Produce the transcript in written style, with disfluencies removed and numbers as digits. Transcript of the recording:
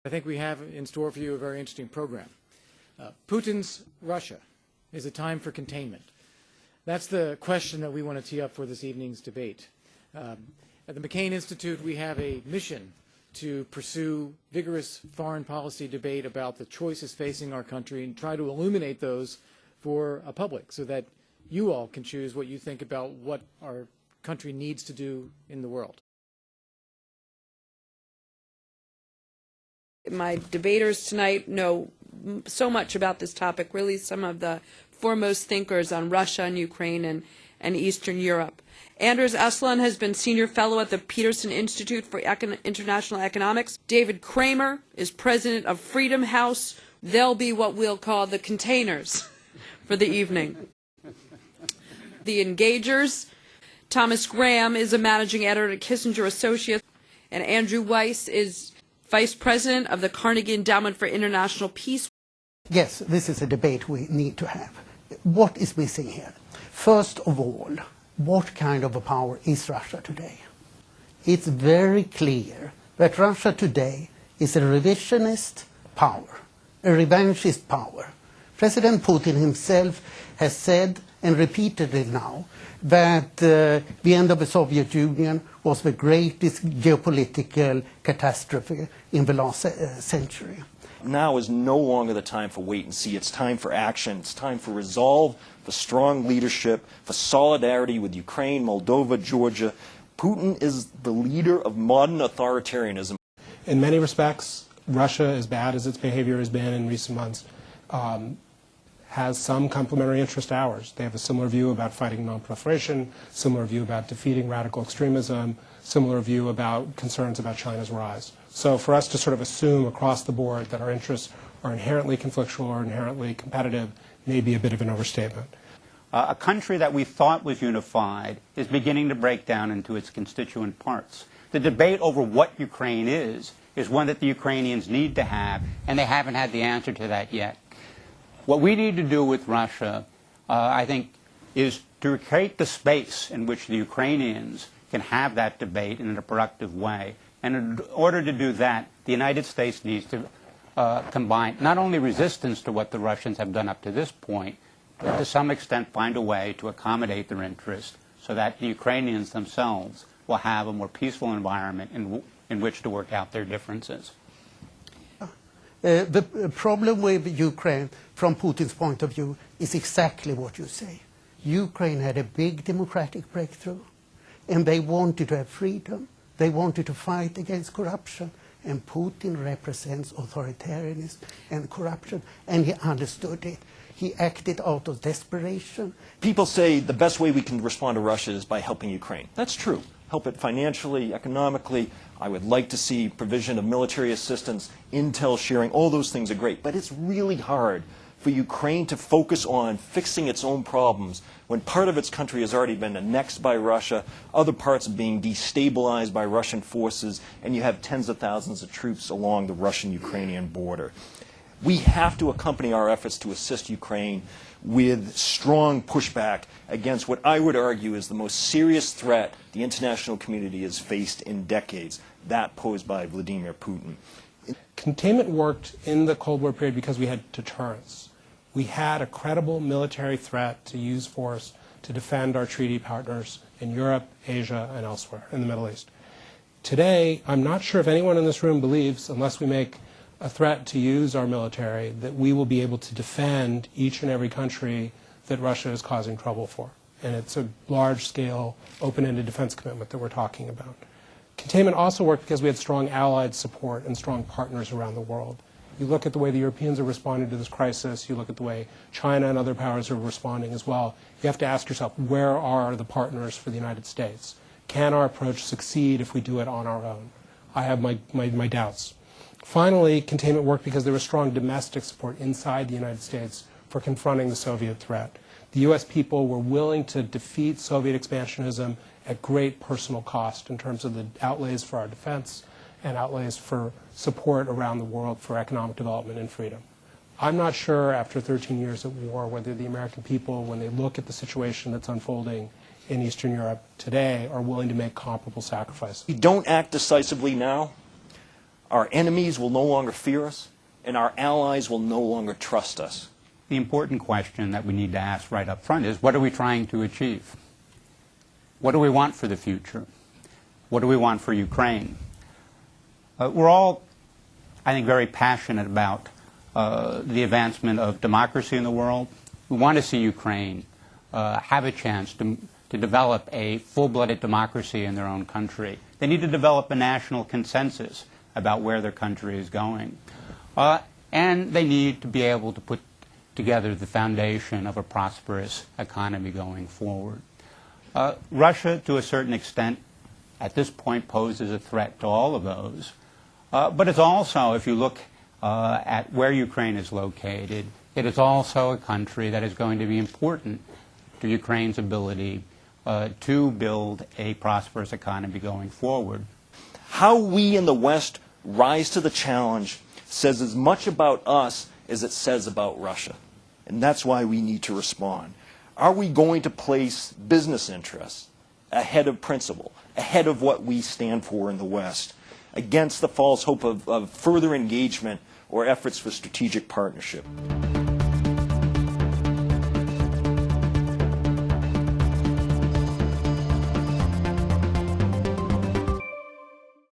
I think we have in store for you a very interesting program. Putin's Russia. Is it time for containment? That's the question that we want to tee up for this evening's debate. At the McCain Institute, we have a mission to pursue vigorous foreign policy debate about the choices facing our country and try to illuminate those for a public so that you all can choose what you think about what our country needs to do in the world. My debaters tonight know so much about this topic, really some of the foremost thinkers on Russia and Ukraine and Eastern Europe. Anders Åslund has been Senior Fellow at the Peterson Institute for International Economics. David Kramer is President of Freedom House. They'll be what we'll call the containers for the evening. The engagers. Thomas Graham is a Managing Editor at Kissinger Associates, and Andrew Weiss is Vice President of the Carnegie Endowment for International Peace. Yes, this is a debate we need to have. What is missing here? First of all, what kind of a power is Russia today? It's very clear that Russia today is a revisionist power, a revanchist power. President Putin himself has said, and repeated it now, that the end of the Soviet Union was the greatest geopolitical catastrophe in the last century. Now is no longer the time for wait and see. It's time for action. It's time for resolve, for strong leadership, for solidarity with Ukraine, Moldova, Georgia. Putin is the leader of modern authoritarianism. In many respects, Russia, as bad as its behavior has been in recent months, has some complementary interest to ours. They have a similar view about fighting non-proliferation, similar view about defeating radical extremism, similar view about concerns about China's rise. So for us to sort of assume across the board that our interests are inherently conflictual or inherently competitive may be a bit of an overstatement. A country that we thought was unified is beginning to break down into its constituent parts. The debate over what Ukraine is one that the Ukrainians need to have, and they haven't had the answer to that yet. What we need to do with Russia, I think, is to create the space in which the Ukrainians can have that debate in a productive way. And in order to do that, the United States needs to combine not only resistance to what the Russians have done up to this point, but to some extent find a way to accommodate their interests so that the Ukrainians themselves will have a more peaceful environment in which to work out their differences. The problem with Ukraine, from Putin's point of view, is exactly what you say. Ukraine had a big democratic breakthrough, and they wanted to have freedom. They wanted to fight against corruption, and Putin represents authoritarianism and corruption, and he understood it. He acted out of desperation. People say the best way we can respond to Russia is by helping Ukraine. That's true. Help it financially, economically. I would like to see provision of military assistance, intel sharing. All those things are great. But it's really hard for Ukraine to focus on fixing its own problems when part of its country has already been annexed by Russia, other parts are being destabilized by Russian forces, and you have tens of thousands of troops along the Russian-Ukrainian border. We have to accompany our efforts to assist Ukraine with strong pushback against what I would argue is the most serious threat the international community has faced in decades, that posed by Vladimir Putin. Containment worked in the Cold War period because we had deterrence. We had a credible military threat to use force to defend our treaty partners in Europe, Asia, and elsewhere in the Middle East. Today, I'm not sure if anyone in this room believes, unless we make a threat to use our military, that we will be able to defend each and every country that Russia is causing trouble for. And it's a large-scale, open-ended defense commitment that we're talking about. Containment also worked because we had strong allied support and strong partners around the world. You look at the way the Europeans are responding to this crisis, you look at the way China and other powers are responding as well, you have to ask yourself, where are the partners for the United States? Can our approach succeed if we do it on our own? I have my doubts. Finally, containment worked because there was strong domestic support inside the United States for confronting the Soviet threat. The U.S. people were willing to defeat Soviet expansionism at great personal cost in terms of the outlays for our defense and outlays for support around the world for economic development and freedom. I'm not sure after 13 years of war whether the American people, when they look at the situation that's unfolding in Eastern Europe today, are willing to make comparable sacrifices. If we don't act decisively now, Our enemies will no longer fear us, and our allies will no longer trust us. The important question that we need to ask right up front is, what are we trying to achieve? What do we want for the future? What do we want for Ukraine? We're all, I think, very passionate about the advancement of democracy in the world. We want to see Ukraine have a chance to develop a full-blooded democracy in their own country. They need to develop a national consensus about where their country is going. And they need to be able to put together the foundation of a prosperous economy going forward. Russia, to a certain extent, at this point poses a threat to all of those. But it's also, if you look at where Ukraine is located, it is also a country that is going to be important to Ukraine's ability to build a prosperous economy going forward. How we in the West rise to the challenge says as much about us as it says about Russia. And that's why we need to respond. Are we going to place business interests ahead of principle, ahead of what we stand for in the West, against the false hope of further engagement or efforts for strategic partnership?